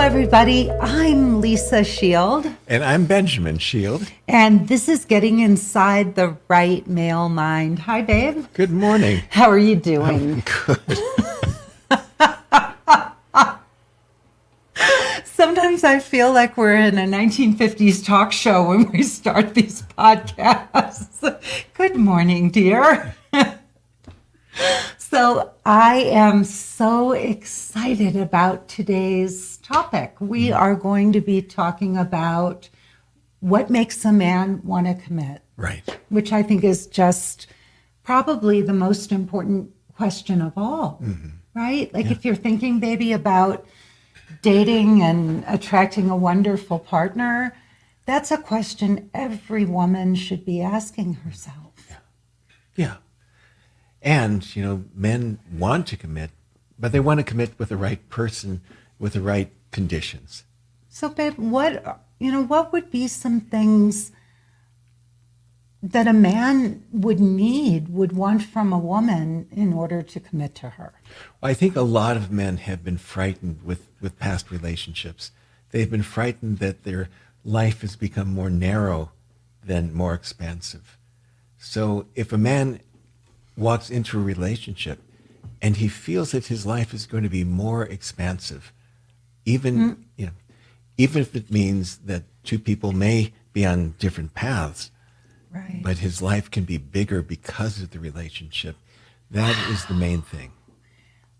everybody. I'm Lisa Shield. And I'm Benjamin Shield. And this is Getting Inside the Right Male Mind. Hi, babe. Good morning. How are you doing? Good. Sometimes I feel like we're in a 1950s talk show when we start these podcasts. Good morning, dear. So I am so excited about today's topic. We are going to be talking about what makes a man want to commit. Right. Which I think is just probably the most important question of all, right? Like if you're thinking, baby, about dating and attracting a wonderful partner, that's a question every woman should be asking herself. Yeah. And, men want to commit, but they want to commit with the right person, with the right conditions. So, babe, what would be some things that a man would want from a woman in order to commit to her? I think a lot of men have been frightened with past relationships. They've been frightened that their life has become more narrow than more expansive. So if a man walks into a relationship and he feels that his life is going to be more expansive, even if it means that two people may be on different paths, right, but his life can be bigger because of the relationship. That is the main thing.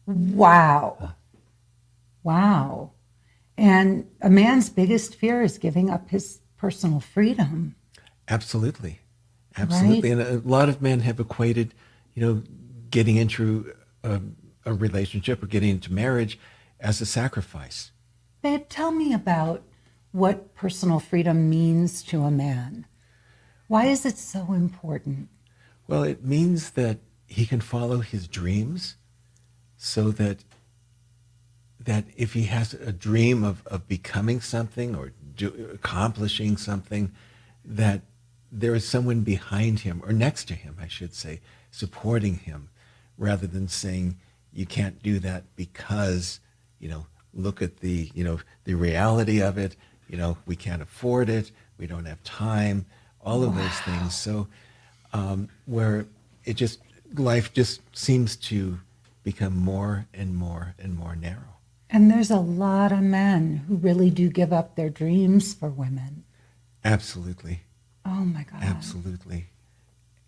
Wow. And a man's biggest fear is giving up his personal freedom. Absolutely. Right? And a lot of men have equated, getting into a relationship or getting into marriage as a sacrifice. Babe, tell me about what personal freedom means to a man. Why is it so important? Well, it means that he can follow his dreams, so that if he has a dream of becoming something or accomplishing something, that there is someone behind him, or next to him, I should say, supporting him, rather than saying, you can't do that because, look at the reality of it, we can't afford it, we don't have time, all of those things. So where life just seems to become more and more and more narrow. And there's a lot of men who really do give up their dreams for women. Absolutely. Oh my God. Absolutely.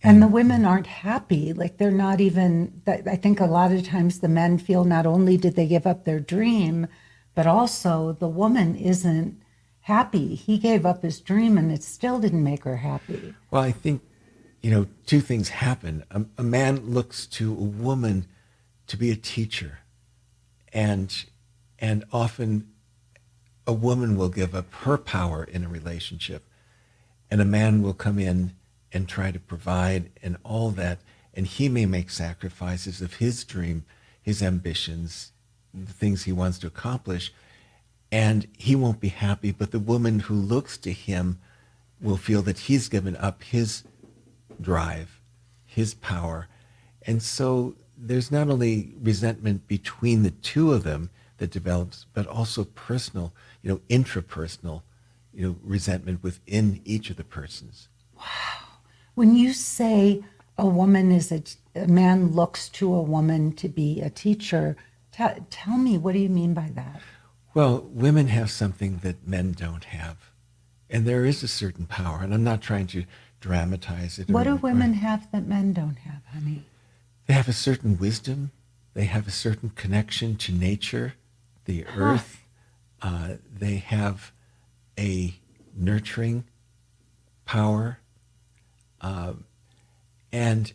And the women aren't happy. Like they're not even, I think a lot of times the men feel not only did they give up their dream, but also the woman isn't happy. He gave up his dream and it still didn't make her happy. Well, I think, two things happen. A man looks to a woman to be a teacher, and often a woman will give up her power in a relationship, and a man will come in and try to provide and all that, and he may make sacrifices of his dream, his ambitions, the things he wants to accomplish, and he won't be happy, but the woman who looks to him will feel that he's given up his drive, his power. And so there's not only resentment between the two of them that develops, but also personal, intrapersonal, resentment within each of the persons. Wow. When you say a man looks to a woman to be a teacher, tell me, what do you mean by that? Well, women have something that men don't have. And there is a certain power, and I'm not trying to dramatize it. What do women have that men don't have, honey? They have a certain wisdom. They have a certain connection to nature, the earth. They have a nurturing power. And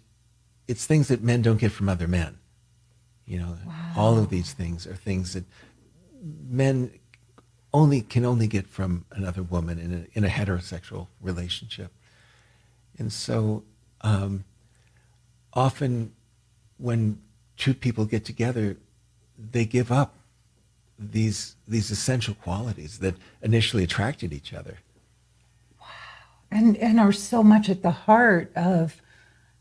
it's things that men don't get from other men. All of these things are things that men can only get from another woman in a heterosexual relationship. And so often when two people get together, they give up these essential qualities that initially attracted each other. Wow. And are so much at the heart of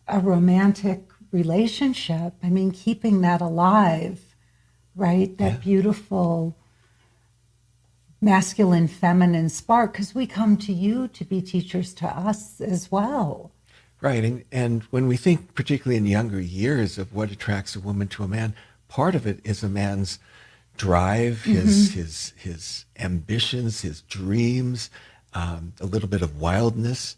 a romantic relationship. I mean, keeping that alive, right? That beautiful masculine, feminine spark, because we come to you to be teachers to us as well. Right. And when we think, particularly in younger years, of what attracts a woman to a man, part of it is a man's drive, his ambitions, his dreams, a little bit of wildness,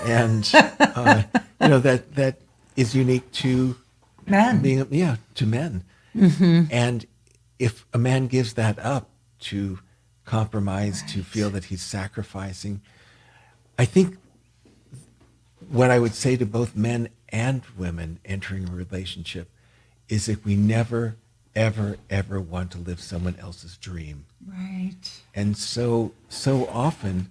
and that is unique to Men. to men. And if a man gives that up to compromise, to feel that he's sacrificing, I think what I would say to both men and women entering a relationship is that we never, ever, ever want to live someone else's dream. Right. And so often,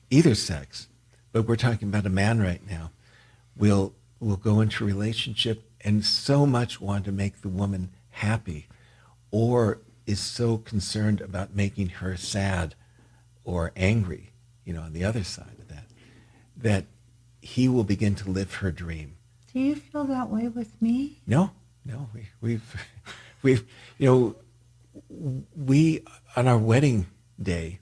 either sex, but we're talking about a man right now, will go into a relationship and so much want to make the woman happy, or is so concerned about making her sad or angry, on the other side of that he will begin to live her dream. Do you feel that way with me? No, we've we on our wedding day,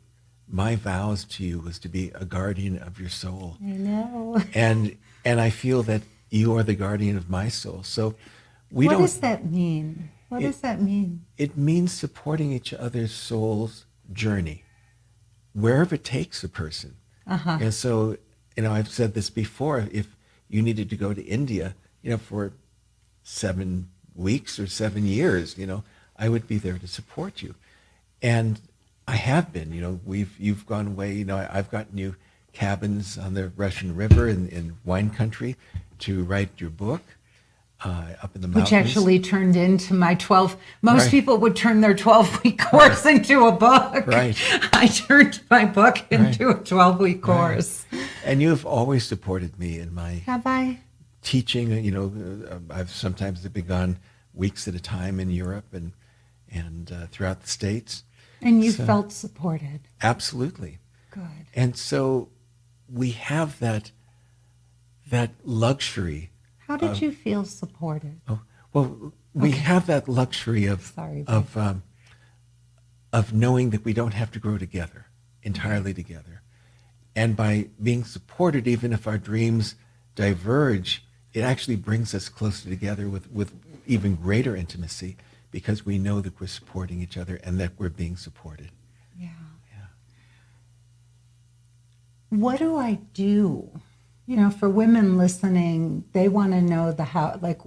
my vows to you was to be a guardian of your soul. I know. And I feel that you are the guardian of my soul. So we What don't. does that mean? What does that mean? It means supporting each other's soul's journey, wherever it takes a person. And so, I've said this before, if you needed to go to India, for 7 weeks or 7 years, I would be there to support you. And I have been, you've gone away, I've gotten you cabins on the Russian River in wine country to write your book. Up in the mountains. Which actually turned into my 12. Most Right. people would turn their 12-week course into a book. Right. I turned my book into a 12-week course. And you've always supported me in my Have I? teaching. I've sometimes been gone weeks at a time in Europe and throughout the States. And you So- felt supported. Absolutely. Good. And so we have that luxury. How did you feel supported? We have that luxury of Sorry, babe. of knowing that we don't have to grow together, entirely together. And by being supported, even if our dreams diverge, it actually brings us closer together with even greater intimacy, because we know that we're supporting each other and that we're being supported. Yeah. What do I do? For women listening, they want to know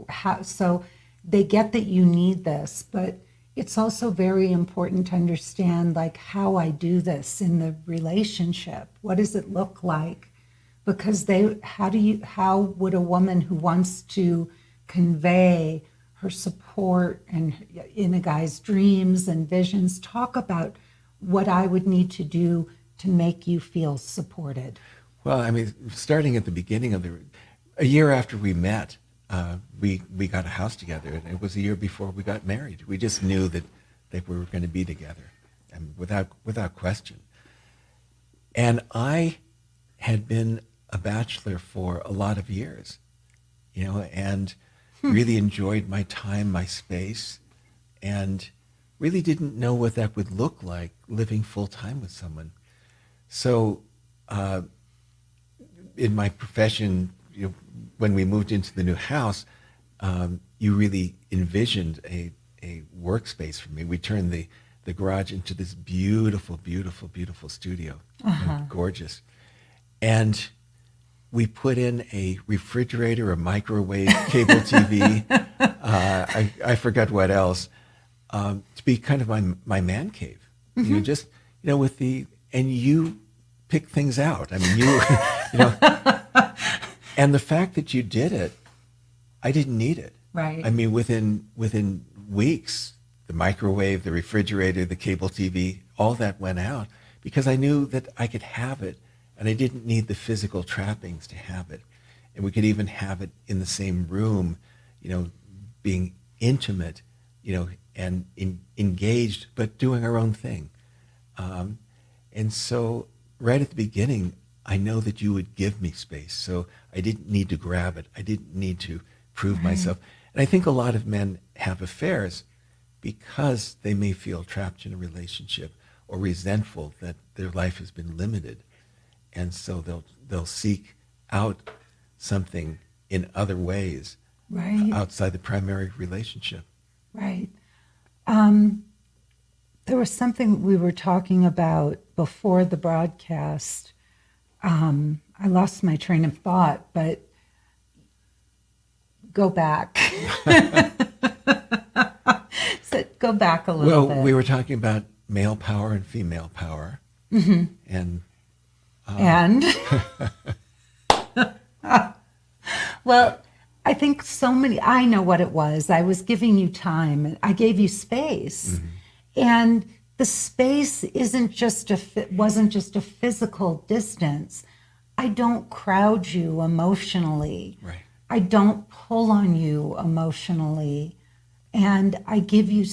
how, so they get that you need this, but it's also very important to understand how I do this in the relationship. What does it look like? Because how would a woman who wants to convey her support and in a guy's dreams and visions talk about what I would need to do to make you feel supported? Well, starting at the beginning of a year after we met, we got a house together, and it was a year before we got married. We just knew that we were going to be together, and without question. And I had been a bachelor for a lot of years, and really enjoyed my time, my space, and really didn't know what that would look like living full time with someone. So, in my profession, when we moved into the new house, you really envisioned a workspace for me. We turned the garage into this beautiful, beautiful, beautiful studio, gorgeous. And we put in a refrigerator, a microwave, cable TV. I forgot what else, to be kind of my man cave. Just with and you pick things out. And the fact that you did it, I didn't need it. Right. Within weeks, the microwave, the refrigerator, the cable TV, all that went out, because I knew that I could have it, and I didn't need the physical trappings to have it. And we could even have it in the same room, being intimate, and engaged, but doing our own thing. And so right at the beginning, I know that you would give me space. So I didn't need to grab it. I didn't need to prove myself. And I think a lot of men have affairs because they may feel trapped in a relationship, or resentful that their life has been limited. And so they'll seek out something in other ways Right. outside the primary relationship. Right. There was something we were talking about before the broadcast. I lost my train of thought, but go back. So go back a little bit. Well, we were talking about male power and female power. And And well, I think I know what it was. I was giving you time. I gave you space. And the space wasn't just a physical distance. I don't crowd you emotionally. Right. I don't pull on you emotionally. And I give you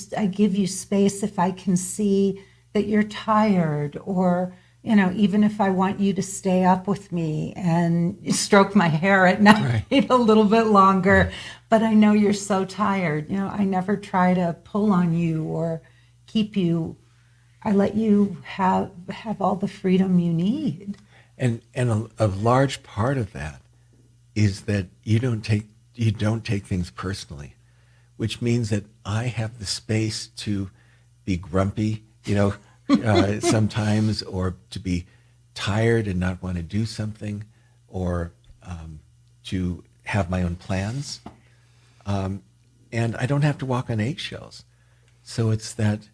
space if I can see that you're tired, or even if I want you to stay up with me and stroke my hair at night a little bit longer, but I know you're so tired. I never try to pull on you or keep you. I let you have all the freedom you need. And a large part of that is that you don't take things personally, which means that I have the space to be grumpy, sometimes, or to be tired and not want to do something, or to have my own plans. And I don't have to walk on eggshells. So it's that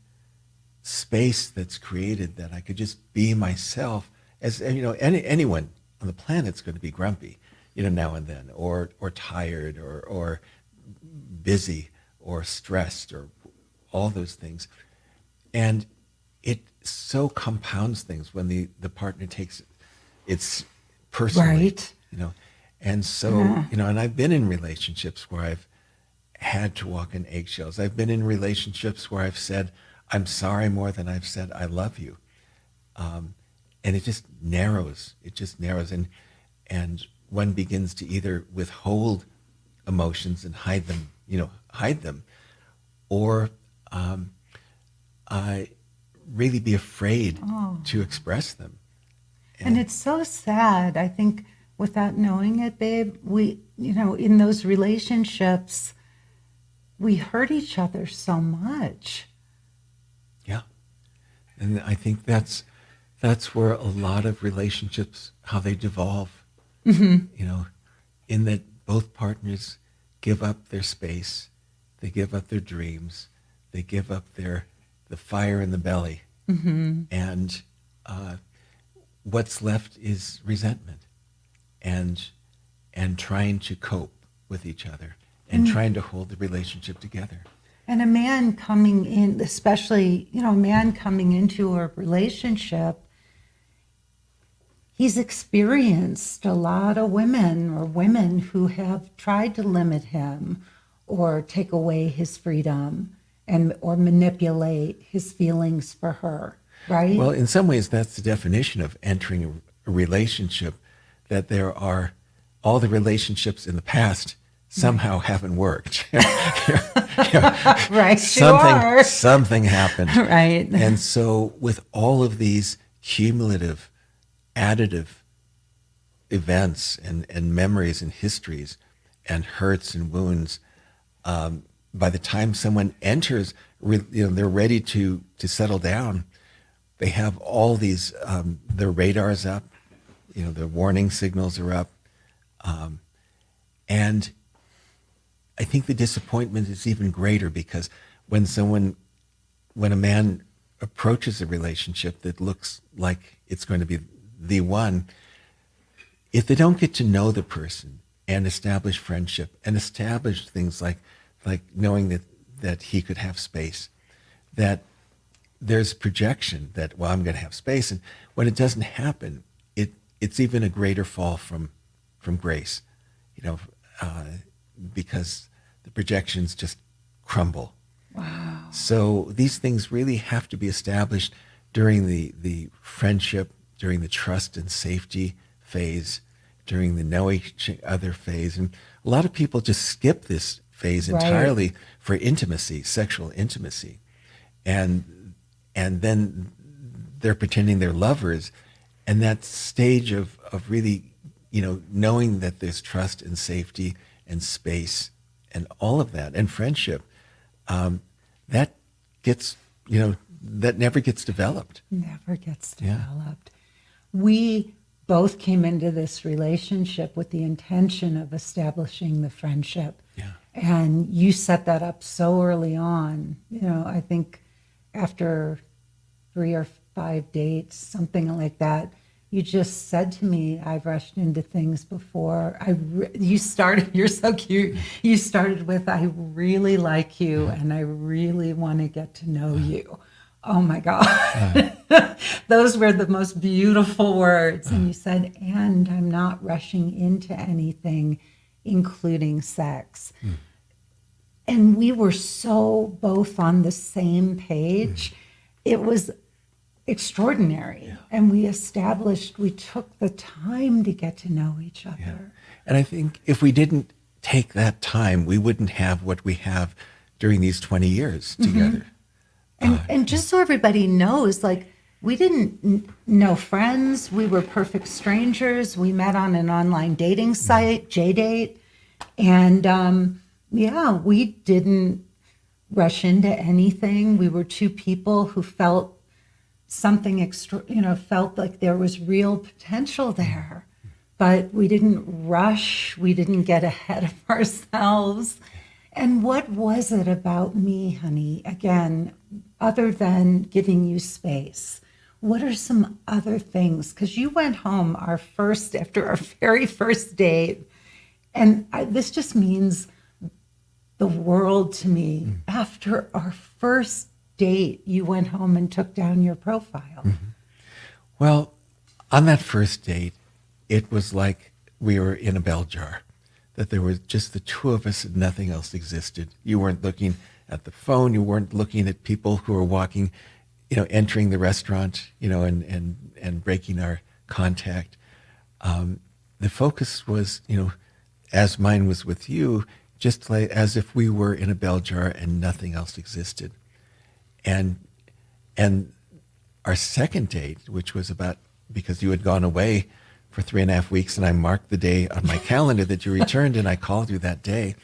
space that's created that I could just be myself. As anyone on the planet's going to be grumpy, now and then, or tired, or busy, or stressed, or all those things. And it so compounds things when the partner takes it's personally, Right. And so, and I've been in relationships where I've had to walk in eggshells. I've been in relationships where I've said, I'm sorry more than I've said, I love you. And it just narrows. And one begins to either withhold emotions and hide them, or really be afraid to express them. And it's so sad. I think without knowing it, babe, we, in those relationships, we hurt each other so much. Yeah. And I think that's where a lot of relationships, how they devolve, in that both partners give up their space, they give up their dreams, they give up the fire in the belly, and what's left is resentment and trying to cope with each other and trying to hold the relationship together. And a man coming in, especially, a man coming into a relationship, he's experienced a lot of women who have tried to limit him or take away his freedom or manipulate his feelings for her, right? Well, in some ways, that's the definition of entering a relationship, that there are all the relationships in the past somehow haven't worked. Right, something happened. Right. And so with all of these cumulative, additive events and memories and histories and hurts and wounds, by the time someone enters, they're ready to settle down. They have all these, their radar's up, their warning signals are up. And I think the disappointment is even greater, because when a man approaches a relationship that looks like it's going to be the one, if they don't get to know the person and establish friendship and establish things like knowing that he could have space, that there's projection that, well, I'm going to have space. And when it doesn't happen, it's even a greater fall from grace, because the projections just crumble. Wow. So these things really have to be established during the friendship, during the trust and safety phase, during the know each other phase. And a lot of people just skip this phase entirely for intimacy, sexual intimacy. And then they're pretending they're lovers. And that stage of really, knowing that there's trust and safety and space and all of that and friendship, that gets, that never gets developed. Never gets Yeah. developed. We both came into this relationship with the intention of establishing the friendship. Yeah. And you set that up so early on. I think after 3 or 5 dates, something like that, you just said to me, I've rushed into things before. You're so cute. You started with, I really like you and I really want to get to know you. Oh my God. Those were the most beautiful words. And you said, and I'm not rushing into anything, including sex. And we were so both on the same page. It was extraordinary. Yeah. And we took the time to get to know each other. Yeah. And I think if we didn't take that time, we wouldn't have what we have during these 20 years together. And just so everybody knows, like, we didn't know friends. We were perfect strangers. We met on an online dating site, JDate. And we didn't rush into anything. We were two people who felt something extra, felt like there was real potential there. But we didn't rush. We didn't get ahead of ourselves. And what was it about me, honey, again, other than giving you space? What are some other things? Because you went home after our very first date, and this just means the world to me. After our first date, you went home and took down your profile. Well, on that first date, it was like we were in a bell jar, that there was just the two of us and nothing else existed. You weren't looking at the phone. You weren't looking at people who were walking, entering the restaurant, and breaking our contact. The focus was, as mine was with you, just like as if we were in a bell jar and nothing else existed. And our second date, which was because you had gone away for 3.5 weeks, and I marked the day on my calendar that you returned, and I called you that day.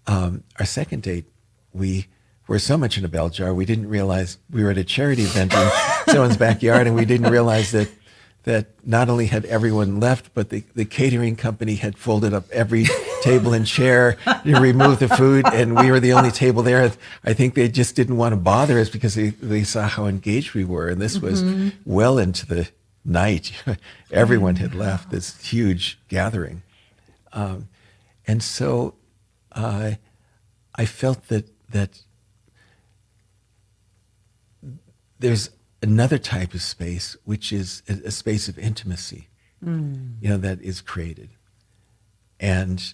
Our second date, we were so much in a bell jar, we didn't realize we were at a charity event in someone's backyard, and we didn't realize that not only had everyone left, but the catering company had folded up every table and chair to remove the food, and we were the only table there. I think they just didn't want to bother us because they saw how engaged we were, and this was well into the night. Everyone had left this huge gathering. And so I felt that there's another type of space, which is a space of intimacy, that is created. And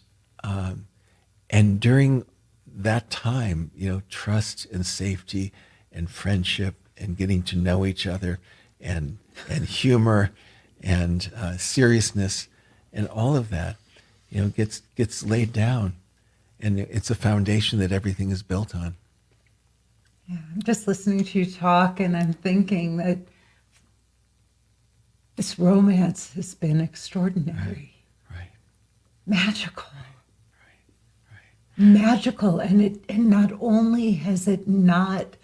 during that time, trust and safety and friendship and getting to know each other and humor and seriousness and all of that, gets laid down, and it's a foundation that everything is built on. Yeah, I'm just listening to you talk, and I'm thinking that this romance has been extraordinary, Right. magical, Right. magical, and not only has it not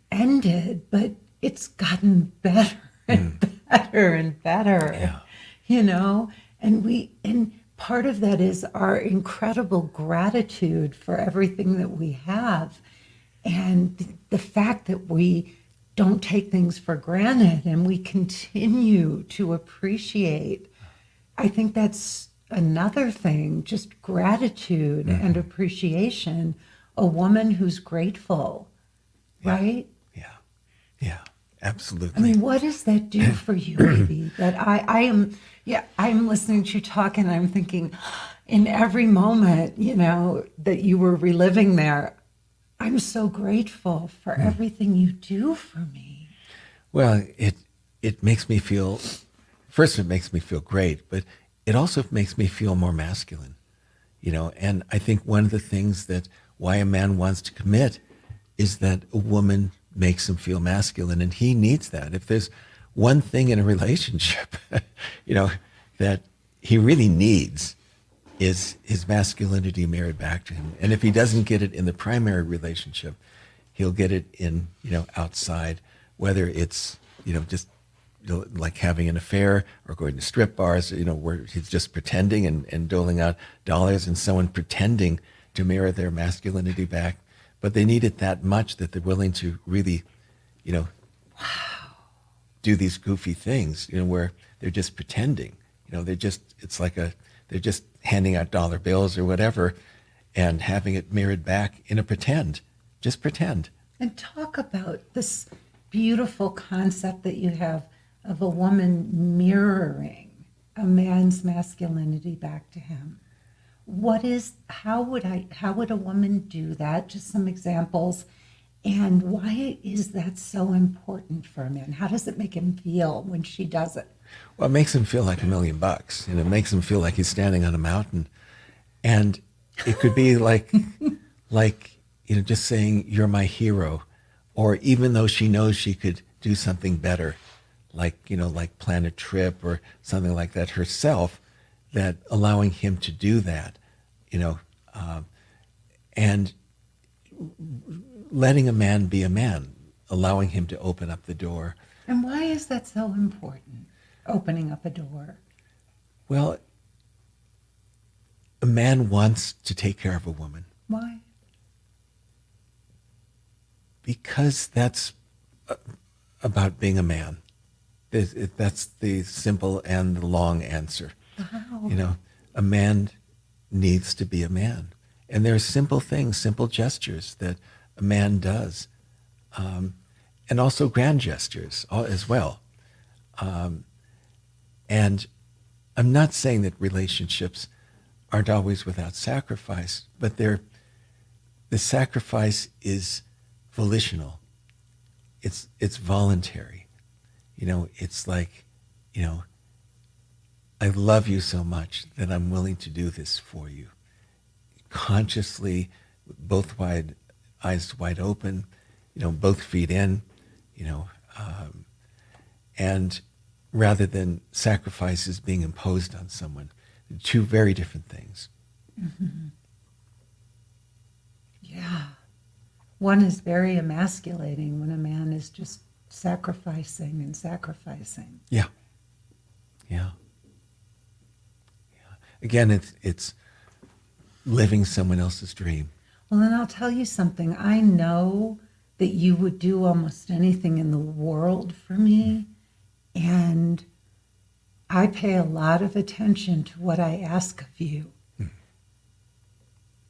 ended, but it's gotten better and better and better. Yeah. And part of that is our incredible gratitude for everything that we have, and the fact that we don't take things for granted and we continue to appreciate. I think that's another thing, just gratitude and appreciation. A woman who's grateful, right? Yeah, absolutely. I mean, what does that do for you, baby? That I'm listening to you talk, and I'm thinking, in every moment, that you were reliving there, I'm so grateful for everything you do for me. Well, it makes me feel, first it makes me feel great, but it also makes me feel more masculine, and I think one of the things that why a man wants to commit is that a woman makes him feel masculine, and he needs that. If there's one thing in a relationship, that he really needs is his masculinity mirrored back to him. And if he doesn't get it in the primary relationship, he'll get it in, outside, whether it's, just like having an affair or going to strip bars, where he's just pretending and doling out dollars, and someone pretending to mirror their masculinity back. But they need it that much that they're willing to really, do these goofy things, where they're just pretending. They're just handing out dollar bills or whatever and having it mirrored back in a pretend. Just pretend. And talk about this beautiful concept that you have of a woman mirroring a man's masculinity back to him. How would a woman do that? Just some examples. And why is that so important for a man? How does it make him feel when she does it? Well, it makes him feel like $1 million. It makes him feel like he's standing on a mountain. And it could be like, just saying, "You're my hero." Or even though she knows she could do something better, like plan a trip or something like that herself, that allowing him to do that, and letting a man be a man, allowing him to open up the door. And why is that so important, opening up a door? Well, a man wants to take care of a woman. Why? Because that's about being a man. That's the simple and the long answer. Wow. A man needs to be a man. And there are simple things, simple gestures that a man does. And also grand gestures as well. And I'm not saying that relationships aren't always without sacrifice, but the sacrifice is volitional. It's voluntary. It's like, I love you so much that I'm willing to do this for you. Consciously, both eyes wide open, both feet in, and rather than sacrifices being imposed on someone. Two very different things. Mm-hmm. Yeah. One is very emasculating when a man is just sacrificing and sacrificing. Yeah. Again, it's living someone else's dream. Well, and I'll tell you something. I know that you would do almost anything in the world for me, and I pay a lot of attention to what I ask of you.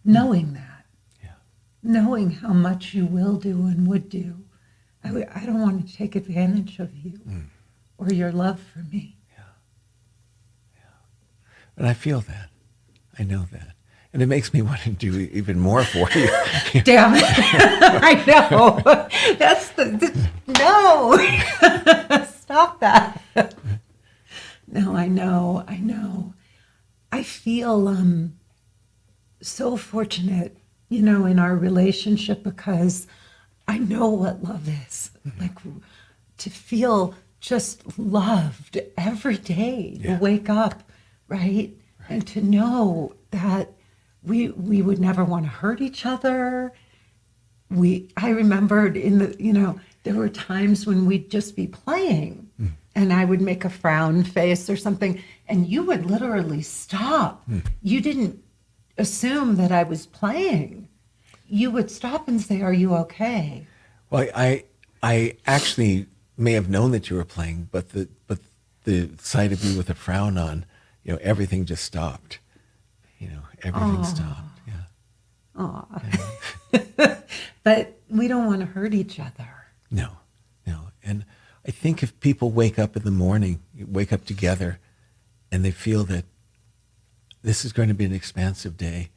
Knowing that. Yeah. Knowing how much you will do and would do. I don't want to take advantage of you or your love for me. And I feel that. I know that. And it makes me want to do even more for you. Damn it. I know. That's no. Stop that. No, I know. I feel so fortunate, in our relationship, because I know what love is. Like, to feel just loved every day, to wake up, right? And to know that we would never want to hurt each other. I remembered there were times when we'd just be playing and I would make a frown face or something, and you would literally stop. You didn't assume that I was playing. You would stop and say, "Are you okay?" Well, I actually may have known that you were playing, but the sight of you with a frown on, everything just stopped. Everything stopped. Yeah. Aw. But we don't want to hurt each other. No. And I think if people wake up in the morning, wake up together, and they feel that this is going to be an expansive day,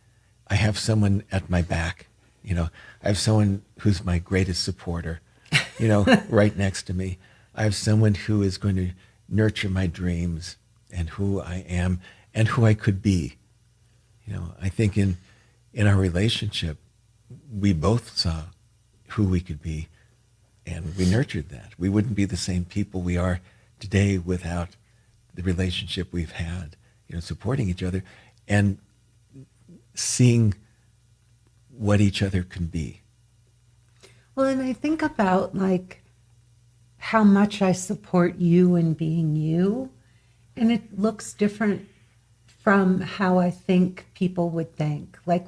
I have someone at my back. I have someone who's my greatest supporter, right next to me. I have someone who is going to nurture my dreams and who I am and who I could be. I think in our relationship, we both saw who we could be and we nurtured that. We wouldn't be the same people we are today without the relationship we've had, supporting each other and seeing what each other can be. Well, and I think about like how much I support you in being you, and it looks different from how I think people would think. Like,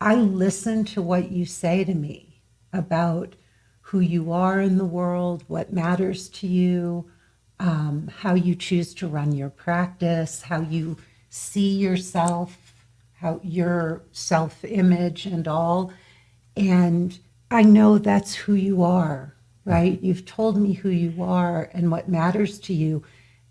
I listen to what you say to me about who you are in the world, what matters to you, how you choose to run your practice, how you see yourself, how your self-image and all. And I know that's who you are, right? You've told me who you are and what matters to you.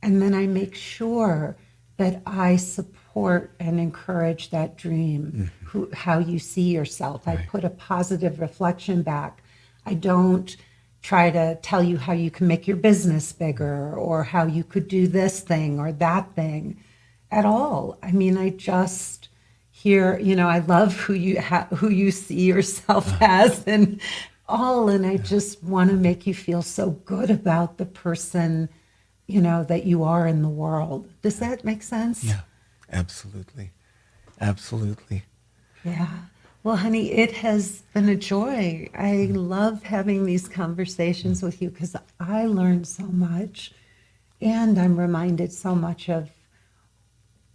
And then I make sure that I support and encourage that dream, how you see yourself. I put a positive reflection back. I don't try to tell you how you can make your business bigger or how you could do this thing or that thing at all. I mean, I just hear, I love who you see yourself as and all, and I just want to make you feel so good about the person, that you are in the world. Does that make sense? Yeah, absolutely. Absolutely. Yeah. Well, honey, it has been a joy. I love having these conversations with you because I learned so much, and I'm reminded so much of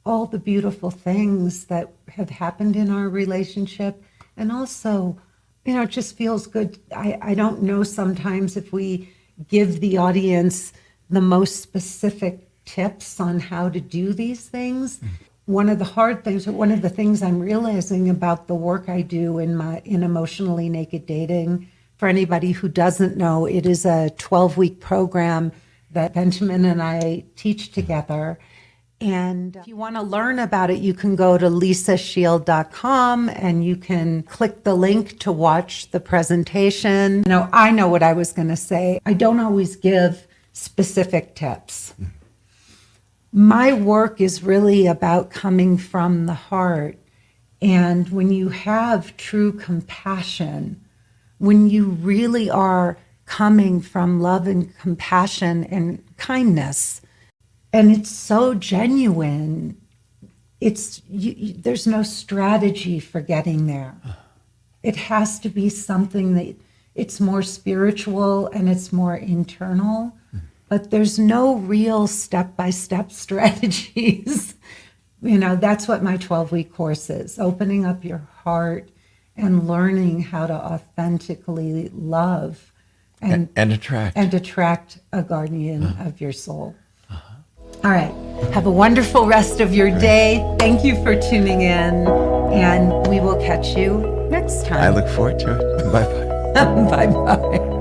all the beautiful things that have happened in our relationship. And also, it just feels good. I don't know sometimes if we give the audience the most specific tips on how to do these things. One of the hard things, or one of the things I'm realizing about the work I do in Emotionally Naked Dating, for anybody who doesn't know, it is a 12-week program that Benjamin and I teach together. And if you want to learn about it, you can go to lisashield.com and you can click the link to watch the presentation. I know what I was going to say. I don't always give specific tips. My work is really about coming from the heart. And when you have true compassion, when you really are coming from love and compassion and kindness, and it's so genuine, there's no strategy for getting there. It has to be something that it's more spiritual and it's more internal, but there's no real step-by-step strategies. That's what my 12-week course is, opening up your heart and learning how to authentically love and attract a guardian of your soul. All right. Have a wonderful rest of your day. Thank you for tuning in, and we will catch you next time. I look forward to it. Bye-bye. Bye-bye.